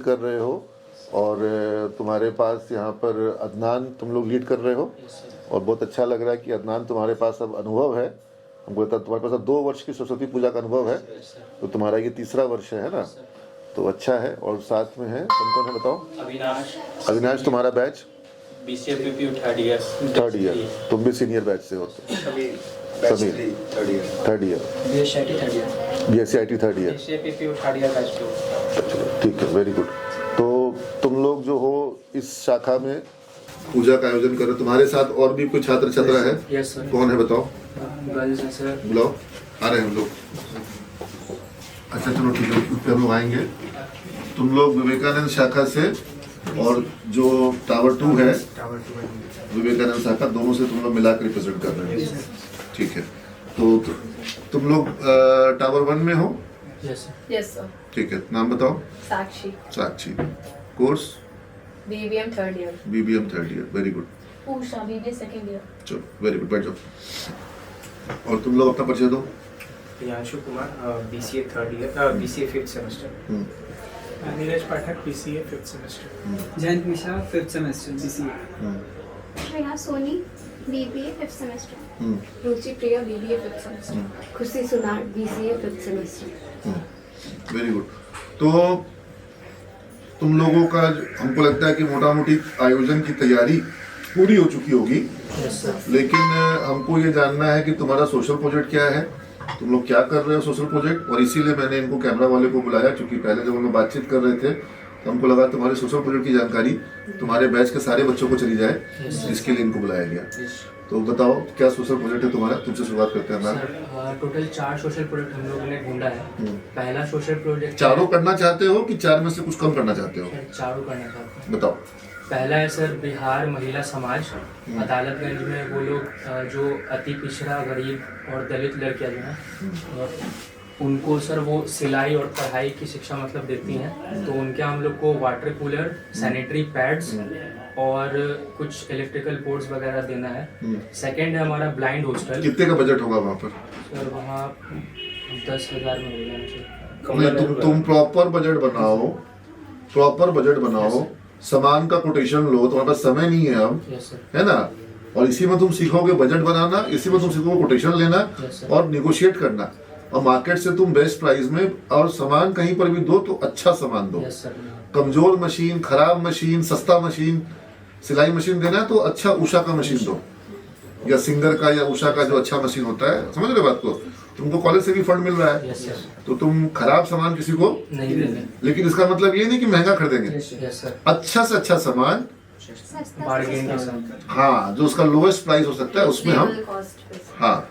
Represent कर रहे हो और तुम्हारे पास यहाँ पर अदनान तुम लोग लीड कर रहे हो और बहुत अच्छा लग रहा है कि अदनान तुम्हारे पास अब अनुभव है। हमको लगता है तुम्हारे पास अब 2 वर्ष की सरस्वती पूजा का अनुभव है, तो तुम्हारा ये तीसरा वर्ष है ना, तो अच्छा है। और साथ में है कौन कौन है बताओ? अविनाश तुम्हारा बैच BCA थर्ड ईयर, तुम भी सीनियर बैच से हो? Sameer third year, BSc IT third year. चलो ठीक है, वेरी गुड। तो तुम लोग जो हो इस शाखा में पूजा का आयोजन कर रहे हो, तुम्हारे साथ और भी कोई छात्र छात्रा है? Yes sir. कौन है बताओ? गर्ल्स हैं सर। बुलाओ, आ रहे हैं हम लोग। अच्छा चलो ठीक है, उस पर हम लोग आएंगे। तुम लोग विवेकानंद शाखा से और जो टावर 2 है विवेकानंद शाखा, दोनों से तुम लोग मिलाकर रिप्रेजेंट कर रहे हो, ठीक है। तो तुम लोग टावर 1 में हो? Yes sir. ठीक है, नाम बताओ? Sakshi. Course? BBM third year. Very good. Usha BBA second year. चलो वेरी गुड, बैठ जाओ। और तुम लोग अपना परिचय दो। Priyanshu Kumar BCA third year, BCA fifth semester. Neeraj Pathak BCA fifth semester. Jayant Mishra fifth semester BCA। Shreya Soni BBA fifth semester. Ruchi Priya BBA fifth semester. Khushi Sunar BCA fifth semester. Very good. तो तुम लोगों का हमको लगता है कि मोटा मोटी आयोजन की तैयारी पूरी हो चुकी होगी, लेकिन हमको ये जानना है कि तुम्हारा सोशल प्रोजेक्ट क्या है, तुम लोग क्या कर रहे हो सोशल प्रोजेक्ट। और इसीलिए मैंने इनको कैमरा वाले को बुलाया, क्योंकि पहले जब हम लोग बातचीत कर रहे थे तो हमको लगा तुम्हारे सोशल प्रोजेक्ट की जानकारी तुम्हारे बैच के सारे बच्चों को चली जाए, इसके लिए इनको बुलाया गया। तो बताओ क्या सोशल प्रोजेक्ट है तुम्हारा, तुमसे शुरुआत करते हैं। सर टोटल 4 सोशल प्रोजेक्ट हम लोगों ने ढूंढा है। पहला सोशल प्रोजेक्ट चारों करना चाहते हो कि 4 में से कुछ कम करना चाहते हो? चारों करना चाहते हैं। बताओ। पहला है सर बिहार महिला समाज, अदालतगंज में वो लोग जो अति पिछड़ा, गरीब और दलित लड़कियां जो हैं और उनको सर वो सिलाई और पढ़ाई की शिक्षा मतलब देती हैं, तो उनके हम लोग को वाटर कूलर, सैनिटरी पैड्स और कुछ इलेक्ट्रिकल बोर्ड्स वगैरह देना है। सेकंड है हमारा ब्लाइंड हॉस्टल। कितने का बजट होगा वहाँ पर? सर वहाँ 10,000 में हो जाना चाहिए। नहीं, तुम प्रॉपर बजट बनाओ, सामान का कोटेशन लो, तुम्हारे पास समय नहीं है अब, है ना। और इसी में तुम सीखोगे बजट बनाना, इसी में तुम सीखोगे कोटेशन लेना और निगोशिएट करना, और मार्केट से तुम बेस्ट प्राइस में, और सामान कहीं पर भी दो तो अच्छा सामान दो। कमजोर मशीन, खराब मशीन, सस्ता मशीन, सिलाई मशीन देना है तो अच्छा उषा का मशीन दो, या सिंगर का या उषा का जो अच्छा मशीन होता है, समझ रहे बात को। तुमको कॉलेज से भी फंड मिल रहा है, तो तुम खराब सामान किसी को नहीं देंगे, लेकिन इसका मतलब ये नहीं कि महंगा खरीदेंगे। अच्छा से अच्छा सामान, बार्गेन के साथ, हाँ, जो उसका लोएस्ट प्राइस हो सकता है उसमें हम, हाँ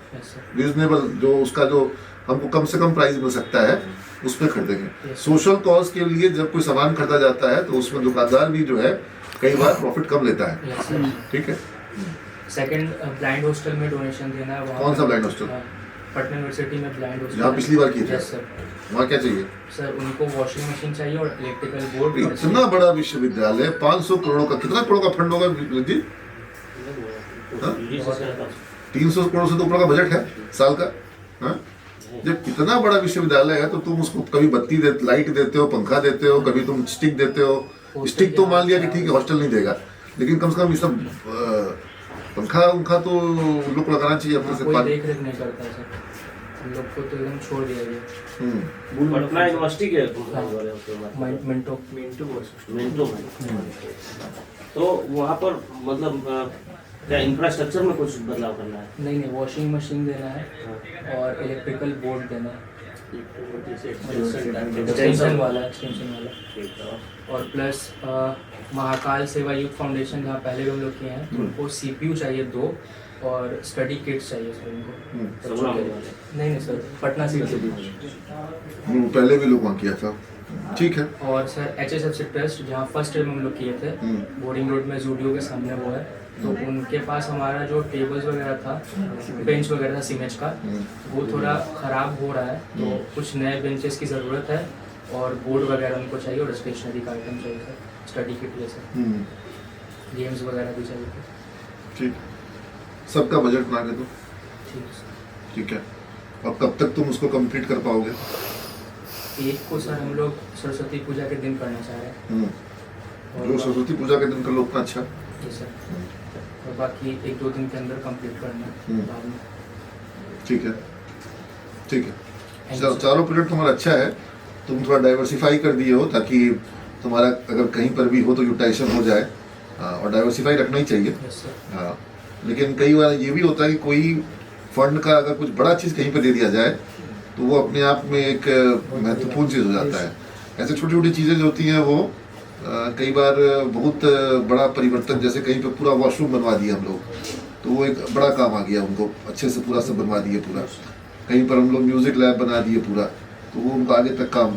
रीजनेबल, जो उसका जो हमको कम से कम प्राइस मिल सकता है उस पर खरीदेंगे। सोशल कॉज के लिए जब कोई सामान खरीदा जाता है तो उसमें दुकानदार भी जो है कई बार प्रॉफिट कम लेता है, ठीक है। सेकंड ब्लाइंड हॉस्टल में डोनेशन देना है। कौन सा ब्लाइंड हॉस्टल? पटना यूनिवर्सिटी में ब्लाइंड हॉस्टल, जहाँ पिछली बार किए थे। सर वहाँ क्या चाहिए? सर उनको वॉशिंग मशीन चाहिए और इलेक्ट्रिकल बोर्ड। इतना बड़ा विश्वविद्यालय, 500 करोड़ का, कितना करोड़ का फंड होगा जी? 300 करोड़ से तो ऊपर का बजट है साल का, हाँ? जब इतना बड़ा विश्वविद्यालय है तो तुम उसको कभी बत्ती लाइट देते हो, पंखा देते हो, कभी तुम स्टिक देते हो। स्टिक तो मान लिया कि ठीक है हॉस्टल नहीं देगा, लेकिन कम से कम ये सब पंखा उनखा तो लोग को लगाना चाहिए अपने से। कोई देख रेख नहीं करता है सर, हम लोग को तो एकदम छोड़ दिया गया। पटना यूनिवर्सिटी के मिंटो में, तो वहाँ पर मतलब क्या इंफ्रास्ट्रक्चर में कुछ बदलाव करना है? नहीं, वॉशिंग मशीन देना है और इलेक्ट्रिकल बोर्ड देना है, एक्सटेंशन वाला। और प्लस महाकाल सेवा यूथ फाउंडेशन जहाँ पहले भी हम लोग किए हैं, उनको CPU चाहिए 2 और स्टडी किट्स चाहिए सर उनको। नहीं सर, पटना से पहले भी लोग वहाँ किया था, ठीक है। और सर HSFC ट्रस्ट जहाँ फर्स्ट टाइम हम लोग किए थे, बोरिंग रोड में जूडियो के सामने वो है, तो उनके पास हमारा जो टेबल्स वगैरह था, बेंच वगैरह था सीमेंट का, वो थोड़ा ख़राब हो रहा है, तो कुछ नए बेंचेस की ज़रूरत है और बोर्ड वगैरह उनको चाहिए और स्टेशनरी का आइटम चाहिए सर, स्टडी किट जैसे गेम्स वगैरह भी चाहिए थे। ठीक, सबका बजट बना के दो, ठीक है। ठीक है। अब कब तक तुम उसको कंप्लीट कर पाओगे? एक को सर हम लोग सरस्वती पूजा के दिन करना चाह रहे हैं जो सरस्वती पूजा के दिन कर लो उतना अच्छा। जी सर, और बाकी 1-2 दिन के अंदर कंप्लीट करना है बाद में। ठीक है, ठीक है। Thank you, sir. चारों पीरियड तुम्हारा अच्छा है, तुम थोड़ा डाइवर्सिफाई कर दिए हो ताकि तुम्हारा अगर कहीं पर भी हो तो यूटिलाइजेशन हो जाए। और डाइवर्सिफाई रखना ही चाहिए। Yes sir. हाँ, लेकिन कई बार ये भी होता है कि कोई फंड का अगर कुछ बड़ा चीज़ कहीं पर दे दिया जाए तो वो अपने आप में एक महत्वपूर्ण चीज़ हो जाता है। ऐसे छोटी छोटी चीज़ें जो होती हैं वो कई बार बहुत बड़ा परिवर्तन, जैसे कहीं पे पूरा वॉशरूम बनवा दिया हम लोग तो वो एक बड़ा काम आ गया, उनको अच्छे से पूरा सब बनवा दिए पूरा। कहीं पर हम लोग म्यूजिक लैब बना दिए पूरा, तो वो उनको आगे तक काम।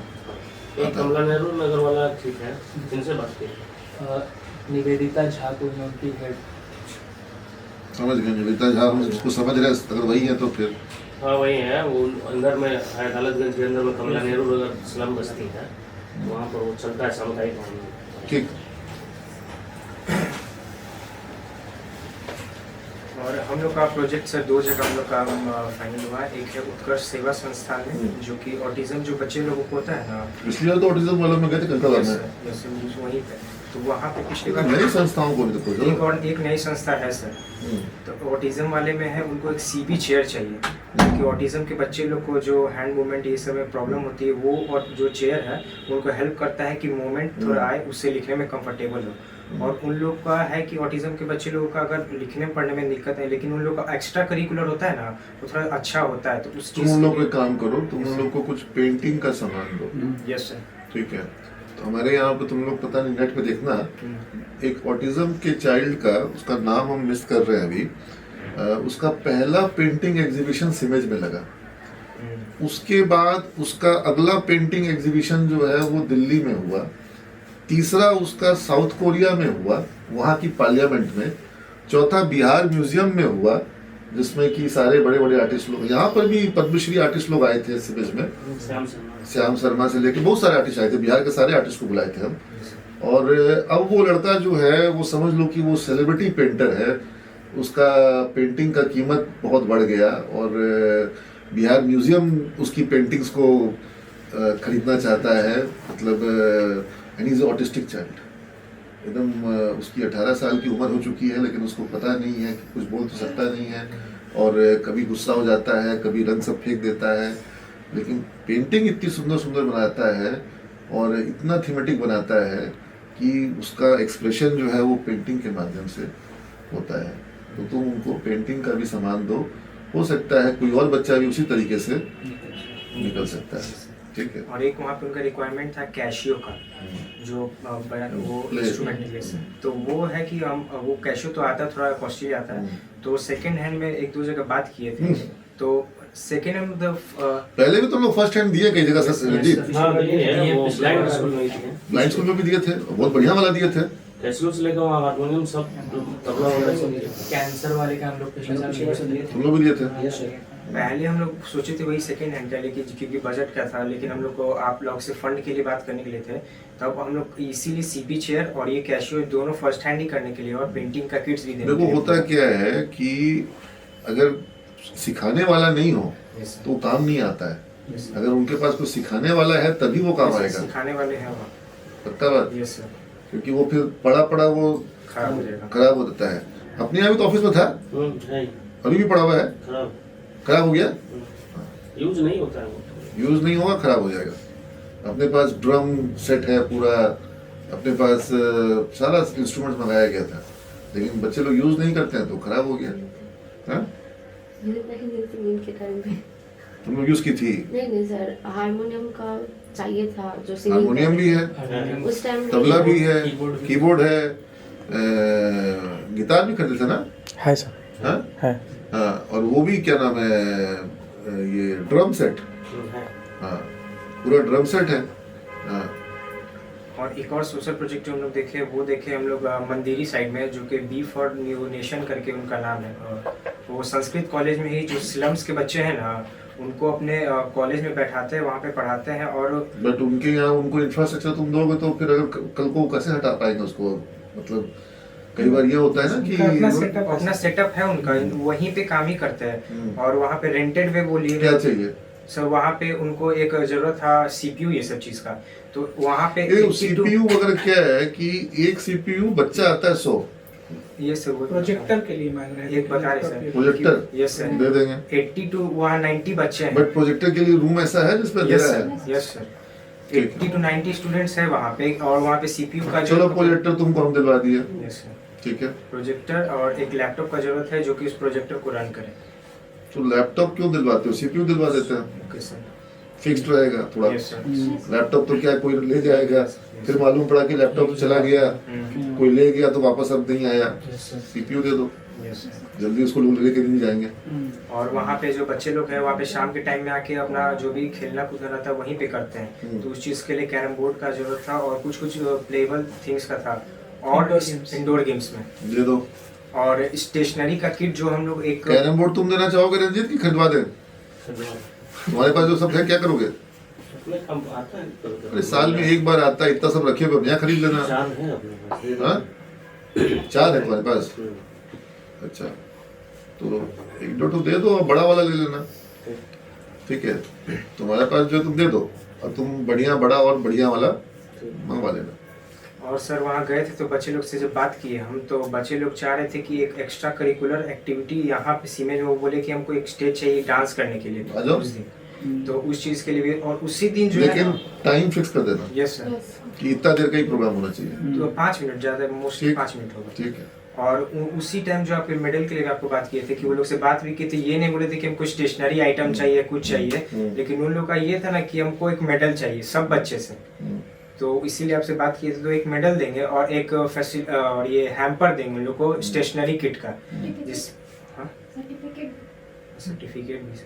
एक कमला नेहरू नगर वाला ठीक है, किनसे बात की? निवेदिता झा को है उनकी हेड। समझ गए निवेदिता झा, हम उसको समझ रहे हैं, अगर वही है तो फिर हाँ वही है, वो अंदर में है अदालतगंज के अंदर में कमला नेहरू नगर स्लम बस्ती है, वहाँ पर वो चलता है सामुदायिक भवन। ठीक। और हम लोग का प्रोजेक्ट सर 2 जगह हम लोग का फाइनल हुआ है। एक है उत्कर्ष सेवा संस्थान में जो कि ऑटिज्म जो बच्चे लोगों को होता है ना, इसलिए तो ऑटिज्म वालों में गए थे कंकड़ में। यस वहीं पे, तो वहाँ पे पिछली बार नई संस्थाओं को भी देखो एक और एक नई संस्था है सर, तो ऑटिज्म वाले में है, उनको एक सीबी चेयर चाहिए क्योंकि ऑटिज्म के बच्चे लोग को जो हैंड मूवमेंट ये सब में प्रॉब्लम होती है, वो और जो चेयर है उनको हेल्प करता है कि मूवमेंट थोड़ा आए, उससे लिखने में कंफर्टेबल हो। और उन लोग का है कि ऑटिज्म के बच्चे लोगों का अगर लिखने पढ़ने में दिक्कत है, लेकिन उन लोग का एक्स्ट्रा करिकुलर होता है ना, वो थोड़ा अच्छा होता है, तो उस तुम चीज़ उन लोग को काम करो, तुम उन लोग को कुछ पेंटिंग का सामान दो। Yes sir. ठीक है, तो हमारे यहाँ पे तुम लोग पता नहीं नेट पे देखना, एक ऑटिज्म के चाइल्ड का, उसका नाम हम मिस कर रहे हैं अभी, उसका पहला पेंटिंग एग्जीबिशन सिमेज में लगा। उसके बाद उसका अगला पेंटिंग एग्जीबिशन जो है वो दिल्ली में हुआ। तीसरा उसका साउथ कोरिया में हुआ, वहाँ की पार्लियामेंट में। चौथा बिहार म्यूजियम में हुआ, जिसमें कि सारे बड़े बड़े आर्टिस्ट लोग, यहाँ पर भी पद्मश्री आर्टिस्ट लोग आए थे सिमेज में, श्याम शर्मा से लेके बहुत सारे आर्टिस्ट आए थे, बिहार के सारे आर्टिस्ट को बुलाए थे हम। और अब वो लड़का जो है वो समझ लो कि वो सेलिब्रिटी पेंटर है, उसका पेंटिंग का कीमत बहुत बढ़ गया और बिहार म्यूजियम उसकी पेंटिंग्स को खरीदना चाहता है। मतलब एंड इज ऑटिस्टिक चाइल्ड, एकदम उसकी 18 साल की उम्र हो चुकी है, लेकिन उसको पता नहीं है कि कुछ बोल तो सकता नहीं है, और कभी गुस्सा हो जाता है, कभी रंग सब फेंक देता है, लेकिन पेंटिंग इतनी सुंदर सुंदर बनाता है और इतना थीमेटिक बनाता है कि उसका एक्सप्रेशन जो है वो पेंटिंग के माध्यम से होता है। तो तुम उनको पेंटिंग का भी सामान दो, हो सकता है कोई और बच्चा भी उसी तरीके से निकल सकता है। ठीक है। और एक वहाँ पे उनका रिक्वायरमेंट था कैशियो का, जो वो इंस्ट्रूमेंट है, तो वो है कि हम वो कैशियो तो आता थोड़ा कॉस्टली आता है, तो सेकंड हैंड में 1-2 जगह बात किए थे, तो सेकंड हैंड मतलब पहले भी तुम लोग फर्स्ट हैंड दिए कई जगह से जी, ब्लाइंड ब्लाइंड स्कूल में भी दिए थे, बहुत बढ़िया वाला दिए थे। कैसे से लेकर वहाँ हारमोनियम सब तबला वाला सब कैंसर वाले का हम लोग पिछले साल दिए थे। तुम लोग भी दिए थे। पहले हम लोग सोचे थे वही सेकेंड हैंड का, लेकिन क्योंकि बजट क्या था, लेकिन हम लोग को आप लोग से फंड के लिए बात करने के लिए थे, तब हम लोग इसीलिए सीपी चेयर और ये कैशियो दोनों फर्स्ट हैंड ही करने के लिए और पेंटिंग का किट्स भी देने देखो होता क्या है कि अगर सिखाने वाला नहीं हो तो काम नहीं आता है। अगर उनके पास कोई सिखाने वाला है तभी वो काम आएगा। सिखाने वाले हैं वहाँ, पक्का बात। यस सर, क्योंकि वो फिर पड़ा वो खराब हो जाएगा। खराब हो जाता है। अपने यहाँ भी तो ऑफिस में था, अभी भी पड़ा हुआ है, खराब हो गया, यूज नहीं होता है वो, यूज नहीं होगा, खराब हो जाएगा। अपने पास ड्रम सेट है पूरा, अपने पास सारा इंस्ट्रूमेंट मंगाया गया था, लेकिन बच्चे लोग यूज नहीं करते हैं तो खराब हो गया। हाँ? के टाइम पे तुम लोग यूज की थी? नहीं सर, हारमोनियम का चाहिए था, जो हारमोनियम भी है, उस टाइम तबला भी है, कीबोर्ड है, गिटार भी खरीदे थे ना? है सर। हाँ? है। हाँ, और वो भी क्या नाम है, ये ड्रम सेट, हाँ पूरा ड्रम सेट है। हाँ। और एक और सोशल प्रोजेक्ट जो हम लोग देखे वो देखे हम लोग मंदिरी साइड में, जो कि बी फॉर न्यू नेशन करके उनका नाम है। वो संस्कृत कॉलेज में ही जो स्लम्स के बच्चे हैं ना, उनको अपने कॉलेज में बैठाते हैं, वहाँ पे पढ़ाते हैं। और बट उनके यहाँ उनको इंफ्रास्ट्रक्चर तुम दोगे तो फिर अगर कल को कैसे हटा पाएंगे उसको? मतलब कई बार ये होता है ना कि अपना सेटअप है उनका, वहीं पे काम ही करते हैं, और वहाँ पे रेंटेड वे वो लिए। क्या चाहिए? सर वहाँ पे उनको एक जरूरत था सीपीयू ये सब चीज का, तो वहाँ पे सीपीयू वगैरह क्या है कि एक सीपीयू बच्चा आता है 100, ये सर प्रोजेक्टर के लिए मांग रहे हैं, एक बता रहे सर प्रोजेक्टर यस सर दे देंगे, 80 टू वहाँ 90 बच्चे हैं। बट प्रोजेक्टर के लिए रूम ऐसा है जिसमें दे यस रहा सर है। यस सर 80 टू 90 स्टूडेंट्स है वहाँ पे, और वहाँ पे सीपीयू का चलो प्रोजेक्टर तुमको हम दिलवा दिए, यस सर ठीक है। प्रोजेक्टर और एक लैपटॉप का जरूरत है जो कि इस प्रोजेक्टर को रन करे। तो लैपटॉप क्यों दिलवाते हो, सीपीयू दिलवा देते हैं, ओके सर फिक्स्ड रहेगा थोड़ा। यस सर लैपटॉप तो क्या कोई ले जाएगा, फिर मालूम पड़ा कि लैपटॉप चला गया, कोई ले गया तो वापस अब नहीं आया, सीपीयू दे दो, यस सर। जल्दी उसको लोग लेके नहीं जाएंगे। और वहाँ पे जो बच्चे लोग हैं वहाँ पे शाम के टाइम में आके अपना जो भी खेलना कूदना रहता है वहीं पे करते हैं, तो उस चीज़ के लिए कैरम बोर्ड का जरूरत था और कुछ कुछ प्लेबल थिंग्स का था, और इंडोर गेम्स में दे दो। और स्टेशनरी का किट जो हम लोग एक कैरम बोर्ड तुम देना चाहोगे रंजीत की खरीदवा दे? तुम्हारे पास जो सब है क्या करोगे? अपने काम आता है कभी-कभी। अरे साल में एक बार आता है, इतना सब रखे हुए नया खरीद लेना। 4 है अपने पास। हाँ 4 है तुम्हारे पास, अच्छा तो एक दो तो दे दो और बड़ा वाला ले लेना, ठीक है। तुम्हारे पास जो तुम दे दो और तुम बढ़िया बड़ा और बढ़िया वाला मंगवा लेना। और सर वहाँ गए थे तो बच्चे लोग से जब बात किए हम, तो बच्चे लोग चाह रहे थे कि एक एक्स्ट्रा करिकुलर एक्टिविटी यहाँ पे सीमे में, वो बोले कि हमको एक स्टेज चाहिए डांस करने के लिए आ जाओ। उस दिन, तो उस चीज़ के लिए भी, और उसी दिन जो लेकिन है टाइम फिक्स कर देना यस सर, कि इतना देर का ही प्रोग्राम होना चाहिए, तो 5 मिनट ज़्यादा मोस्टली ठीक। 5 मिनट होगा। ठीक है। और उसी टाइम जो आपके मेडल के लिए आपको बात किए थे कि वो लोग से बात भी की थी, ये नहीं बोले थे कि हमको स्टेशनरी आइटम चाहिए कुछ चाहिए, लेकिन उन लोग का ये था ना कि हमको एक मेडल चाहिए सब बच्चे से, तो इसीलिए आपसे बात किए थे, तो एक मेडल देंगे और एक और ये हैम्पर देंगे उन लोग को स्टेशनरी किट का, जिस सर्टिफिकेट भी सर,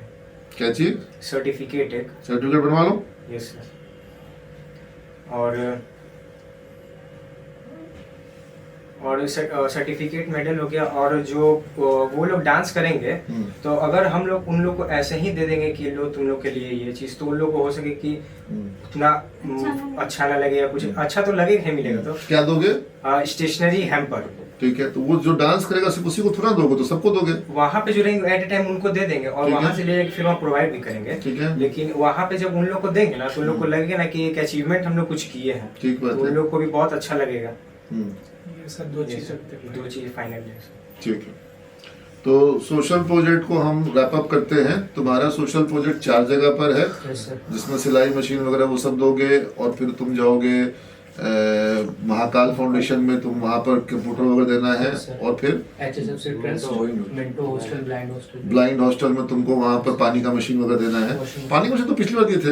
क्या चीज? सर्टिफिकेट एक, सर्टिफिकेट बनवा लो। Yes sir. और सर्टिफिकेट मेडल हो गया, और जो वो लोग डांस करेंगे तो अगर हम लोग उन लोग को ऐसे ही दे देंगे कि लो तुम लोग के लिए ये चीज, तो उन लोग को हो सके कि उतना अच्छा ना लगे या कुछ अच्छा तो लगेगा ही मिलेगा, तो क्या दोगे? स्टेशनरी हैम्पर, ठीक है। तो वो जो डांस करेगा सिर्फ उसी को थोड़ा दोगे, तो सबको दोगे? वहाँ पे जो रहेंगे एट ए टाइम उनको दे देंगे और ठीक है। वहाँ से ले फिर वहाँ प्रोवाइड भी करेंगे, ठीक है। लेकिन वहाँ पे जब उन लोग को देंगे ना तो उन लोग को लगेगा ना कि एक अचीवमेंट हम लोग कुछ किए हैं, ठीक बात तो उन है। लोग को भी बहुत अच्छा लगेगा। ये सर दो चीज़ दो चीज फाइनल है। ठीक है। तो सोशल प्रोजेक्ट को हम रैप अप करते हैं। तुम्हारा सोशल प्रोजेक्ट 4 जगह पर है, जिसमें सिलाई मशीन वगैरह वो सब दोगे, और फिर तुम जाओगे महाकाल फाउंडेशन में, तुम वहाँ पर कंप्यूटर वगैरह देना है, और फिर HSF से Minto hostel, blind hostel, blind hostel में तुमको वहाँ पर पानी का मशीन वगैरह देना है। पानी का मशीन तो पिछली बार दिए थे।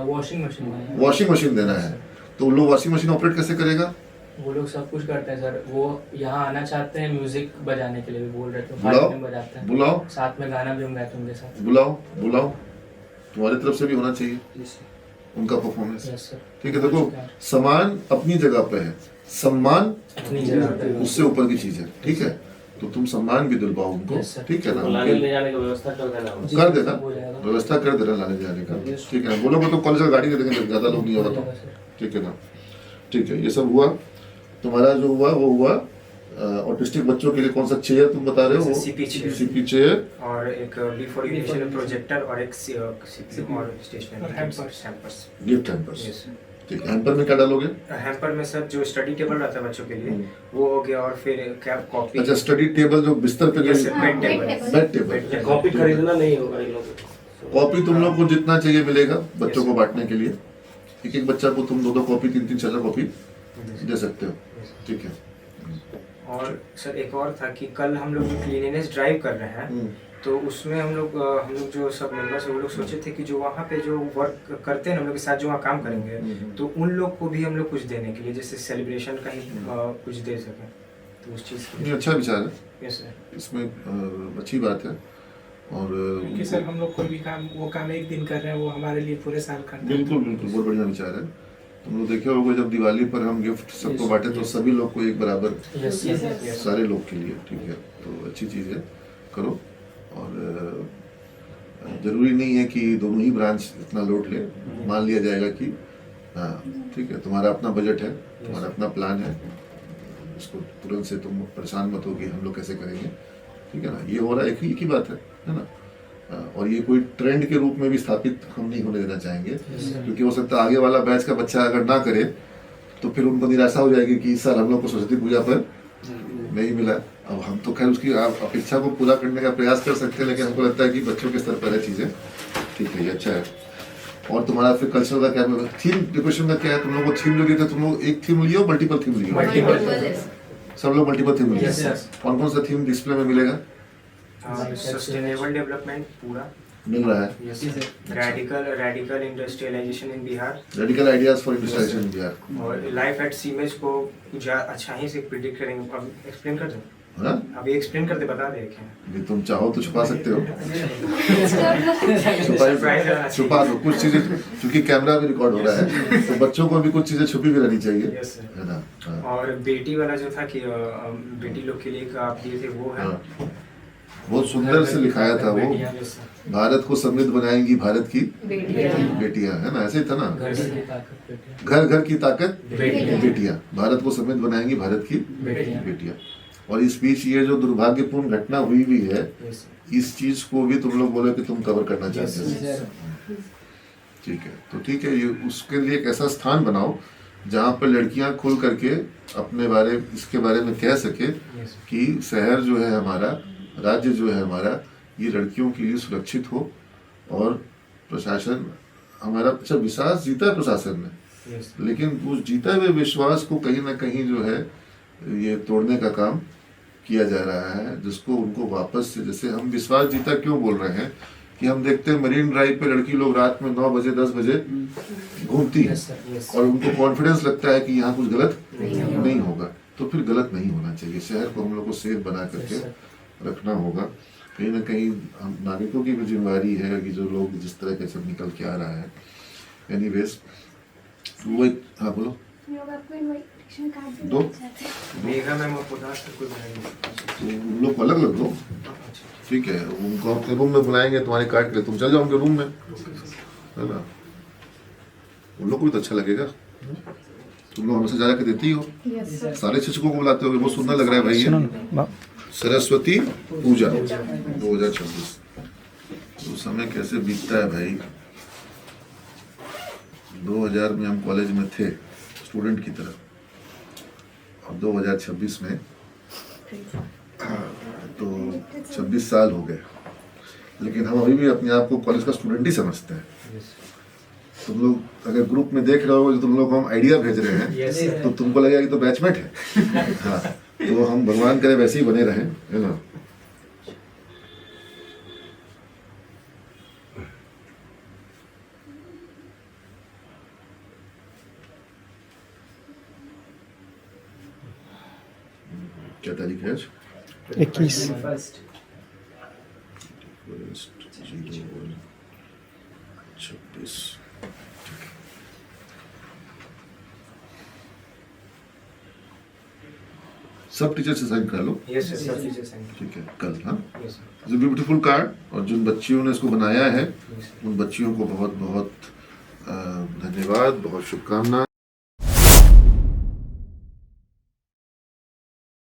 वॉशिंग मशीन, वॉशिंग मशीन देना है, तो लोग वॉशिंग मशीन ऑपरेट कैसे करेगा? वो लोग सब कुछ करते हैं सर, वो यहाँ आना चाहते हैं, म्यूजिक बजाने के लिए भी बोल रहे थे, बुलाओ, में बजाते हैं, बुलाओ, साथ में गाना भी हम गाते हैं उनके साथ। बुलाओ बुलाओ, तुम्हारी तरफ से भी होना चाहिए उनका परफॉर्मेंस, यस सर। ठीक है। देखो सामान अपनी जगह पे है, सम्मान अपनी जगह पे उससे ऊपर की चीज है, ठीक है। तो तुम सम्मान भी दिलवाओ उनको, Yes, sir. ठीक है ना? लाने ले जाने की व्यवस्था कर देना। कर देना, हो जाएगा। व्यवस्था कर देना लाने जाने का, ठीक है। बोलोगे तो कॉलेज का गाड़ी दे देंगे, ज्यादा लोग नहीं होगा हो तो, जाएगा सर। ठीक है ना? ठीक है। ये सब हुआ तुम्हारा, जो हुआ वो हुआ। ऑटिस्टिक बच्चों के लिए कौन सा चेयर तुम बता रहे हो? CP chair. CP चेयर, और एक B4 एजुकेशन प्रोजेक्टर और एक CP और stationery hampers. Gift hampers, yes ठीक है। हैम्पर में क्या डालोगे? हैम्पर में सर जो स्टडी टेबल रहता है बच्चों के लिए वो हो गया, और फिर क्या कॉपी, अच्छा, स्टडी टेबल जो बिस्तर पे जो Yes, sir. Bed table. Bed table, copy खरीदना नहीं होगा इन लोगों को। कॉपी तुम लोग को जितना चाहिए मिलेगा बच्चों को बांटने के लिए। एक एक बच्चा को तुम 2-2 कॉपी, 3-3, 4 कॉपी दे सकते हो, ठीक है। और सर एक और था कि कल हम लोग क्लीनिनेस ड्राइव कर रहे हैं, तो उसमें हम लोग जो सब मेंबर्स हैं वो लोग सोचे थे कि जो वहाँ पे जो वर्क करते हैं हम लोग के साथ जो वहाँ काम करेंगे, तो उन लोग को भी हम लोग कुछ देने के लिए, जैसे सेलिब्रेशन का ही कुछ दे सकें, तो उस चीज़ के ये अच्छा विचार है, यस सर। इसमें अच्छी बात है। और क्योंकि सर हम लोग कोई भी काम, वो काम एक दिन कर रहे हैं, वो हमारे लिए पूरे साल करते हैं। बिल्कुल बिल्कुल, बहुत बढ़िया विचार है। तुम लोग देखे होगे जब दिवाली पर हम गिफ्ट सबको बांटे तो सभी लोग को एक बराबर, यस यस। सारे लोग के लिए, ठीक है। तो अच्छी चीज़ है, करो। और जरूरी नहीं है कि दोनों ही ब्रांच इतना लोड ले। मान लिया जाएगा कि हाँ ठीक है, तुम्हारा अपना बजट है, तुम्हारा अपना प्लान है, उसको तुरंत से तुम परेशान मत हो कि हम लोग कैसे करेंगे, ठीक है ना? ये हो रहा है, एक ही बात है ना? और ये कोई ट्रेंड के रूप में भी स्थापित हम नहीं होने देना चाहेंगे, क्योंकि हो सकता है आगे वाला बैच का बच्चा अगर ना करे तो फिर उनको निराशा हो जाएगी कि इस साल हम लोग को सरस्वती पूजा पर नहीं मिला। अब हम तो खैर उसकी अपेक्षा को पूरा करने का प्रयास कर सकते हैं, लेकिन हमको लगता है कि बच्चों के स्तर पर है चीज़ें। ठीक है, ये अच्छा है। और तुम्हारा फिर कल्चर का क्या थीम डेकोरेशन का क्या है? तुम लोग को थीम लगी था, तुम लोग एक थीम लियो मल्टीपल थीम लियो? सब लोग मल्टीपल थीम लियो। कौन कौन सा थीम डिस्प्ले में मिलेगा? सस्टेनेबल डेवलपमेंट पूरा मिल रहा है। Radical industrialisation in Bihar, radical ideas for industrialisation in Bihar, और लाइफ एट सीमेज को अच्छा ही से प्रिडिक्ट करेंगे। अब एक्सप्लेन कर दो, हाँ? अभी एक्सप्लेन करते बता दे क्या। यदि तुम चाहो तो छुपा सकते हो। छुपा दो कुछ चीजें, क्योंकि कैमरा भी रिकॉर्ड हो रहा है तो बच्चों को भी कुछ चीजें छुपी भी रहनी चाहिए, Yes, sir. है ना? हाँ। और बेटी वाला जो था कि बेटी लोग के लिए एक आप दिए थे वो है। हाँ। बहुत सुंदर से लिखाया था वो, Yes, sir. भारत को समृद्ध बनाएंगी भारत की बेटियां, है ना? ऐसे ही था ना? घर घर की ताकत बेटियां, भारत को समृद्ध बनाएंगी भारत की बेटियां। और इस बीच ये जो दुर्भाग्यपूर्ण घटना हुई भी है, Yes, sir. इस चीज को भी तुम लोग बोले कि तुम कवर करना चाहते हो। ठीक है, तो ठीक है, ये उसके लिए एक ऐसा स्थान बनाओ जहाँ पर लड़कियां खुल करके अपने इसके बारे में कह सके Yes. कि शहर जो है हमारा, राज्य जो है हमारा, ये लड़कियों के लिए सुरक्षित हो। और प्रशासन हमारा अच्छा विश्वास जीता है प्रशासन ने, Yes. लेकिन उस जीता हुए विश्वास को कहीं ना कहीं जो है ये तोड़ने का काम किया जा रहा है, जिसको उनको वापस से, जैसे हम विश्वास जीता क्यों बोल रहे हैं कि हम देखते हैं मरीन ड्राइव पे लड़की लोग रात में 9 बजे 10 बजे घूमती हैं और उनको कॉन्फिडेंस लगता है कि यहाँ कुछ गलत नहीं होगा। तो फिर गलत नहीं होना चाहिए। शहर को हम लोग को सेफ बना करके रखना होगा। कहीं ना कहीं हम नागरिकों की भी जिम्मेदारी है कि जो लोग जिस तरह के सब निकल के आ रहा है। एनीवेज वो हाँ बोलो लोग आपको इनविटेशन कार्ड भी दो। देना चाहते हैं। मेघा मैम और पुदास को कोई बनाएंगे। उन लोग को अलग अलग दो, ठीक है? उनको अपने रूम में बुलाएंगे तुम्हारे कार्ड के लिए, तुम चल जाओ उनके रूम में, है ना? उन लोग को भी तो अच्छा लगेगा। तुम लोग हमेशा जा के देती हो, सारे शिक्षकों को बुलाते हो, बहुत सुंदर लग रहा है भाई ये। सरस्वती पूजा 2026। तो समय कैसे बीतता है भाई। 2000 में हम कॉलेज में थे स्टूडेंट की तरह, और 2026 में तो 26 साल हो गए, लेकिन हम अभी भी अपने आप को कॉलेज का स्टूडेंट ही समझते हैं। तुम लोग अगर ग्रुप में देख रहे हो, जो तुम लोग को हम आइडिया भेज रहे हैं, तो तुमको लगेगा कि तो बैचमेट है। हाँ, तो हम भगवान करे वैसे ही बने रहें, है ना? क्या तारीख है आज? 21 26। सब टीचर से साइन करा लो, Yes, sir. सब चीजें send ठीक है? कल हाँ, Yes, sir. It's beautiful card. और जिन बच्चियों ने इसको बनाया है उन बच्चियों को बहुत बहुत धन्यवाद, बहुत शुभकामनाएं।